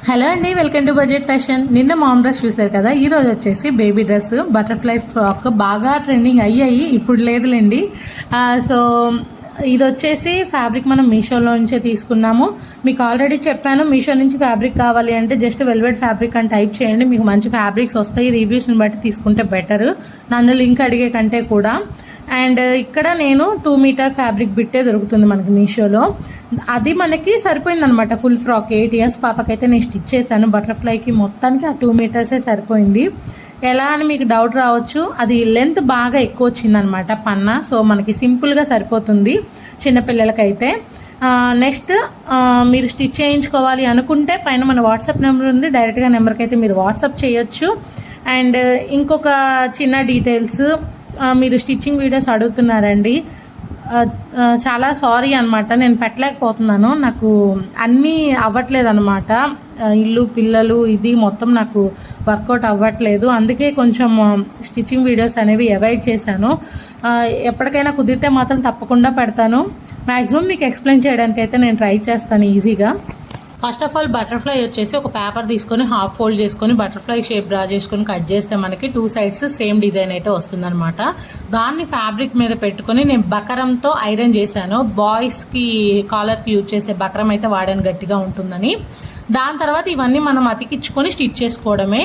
Hello అండి, welcome to budget fashion. నిన్న ma'am dress చూసారు కదా. ఈ రోజు వచ్చేసి బేబీ డ్రెస్ బటర్ఫ్లై ఫ్రాక్ బాగా ట్రెండింగ్ అయ్యాయి, ఇప్పుడు లేదులేండి. సో ఇది వచ్చేసి ఫ్యాబ్రిక్ మనం మీషోలో నుంచే తీసుకున్నాము. మీకు ఆల్రెడీ చెప్పాను, మీషో నుంచి ఫ్యాబ్రిక్ కావాలి అంటే జస్ట్ వెల్వెట్ ఫ్యాబ్రిక్ అని టైప్ చేయండి, మీకు మంచి ఫ్యాబ్రిక్స్ వస్తాయి. రివ్యూస్ని బట్టి తీసుకుంటే బెటర్, నన్ను లింక్ అడిగే కంటే కూడా. అండ్ ఇక్కడ నేను 2 మీటర్ ఫ్యాబ్రిక్ బిట్టే దొరుకుతుంది మనకి మీషోలో. అది మనకి సరిపోయిందనమాట. ఫుల్ ఫ్రాక్ 8 ఇయర్స్ పాపకైతే నేను స్టిచ్ చేశాను. బటర్ఫ్లైకి మొత్తానికి ఆ 2 మీటర్సే సరిపోయింది. ఎలా అని మీకు డౌట్ రావచ్చు, అది లెంత్ బాగా ఎక్కువ వచ్చిందనమాట పన్నా. సో మనకి సింపుల్గా సరిపోతుంది చిన్నపిల్లలకైతే. నెక్స్ట్ మీరు స్టిచ్ చేయించుకోవాలి అనుకుంటే పైన మన వాట్సాప్ నెంబర్ ఉంది, డైరెక్ట్గా నెంబర్కి అయితే మీరు వాట్సాప్ చేయొచ్చు. అండ్ ఇంకొక చిన్న డీటెయిల్స్, మీరు స్టిచ్చింగ్ వీడియోస్ అడుగుతున్నారండి. చాలా సారీ అనమాట, నేను పెట్టలేకపోతున్నాను. నాకు అన్నీ అవ్వట్లేదు అనమాట. ఇల్లు పిల్లలు ఇది మొత్తం నాకు వర్కౌట్ అవ్వట్లేదు. అందుకే కొంచెం స్టిచ్చింగ్ వీడియోస్ అనేవి అవాయిడ్ చేశాను. ఎప్పటికైనా కుదిరితే మాత్రం తప్పకుండా పెడతాను. మ్యాక్సిమం మీకు ఎక్స్ప్లెయిన్ చేయడానికి అయితే నేను ట్రై చేస్తాను ఈజీగా. ఫస్ట్ ఆఫ్ ఆల్ బటర్ఫ్లై వచ్చేసి ఒక పేపర్ తీసుకొని హాఫ్ ఫోల్డ్ చేసుకొని బటర్ఫ్లై షేప్ డ్రా చేసుకొని కట్ చేస్తే మనకి 2 సైడ్స్ సేమ్ డిజైన్ అయితే వస్తుందన్నమాట. దాన్ని ఫ్యాబ్రిక్ మీద పెట్టుకొని నేను బకరంతో ఐరన్ చేశాను. బాయ్స్కి కాలర్కి యూజ్ చేసే బకరం అయితే వాడాను, గట్టిగా ఉంటుందని. దాని తర్వాత ఇవన్నీ మనం అతికించుకొని స్టిచ్ చేసుకోవడమే.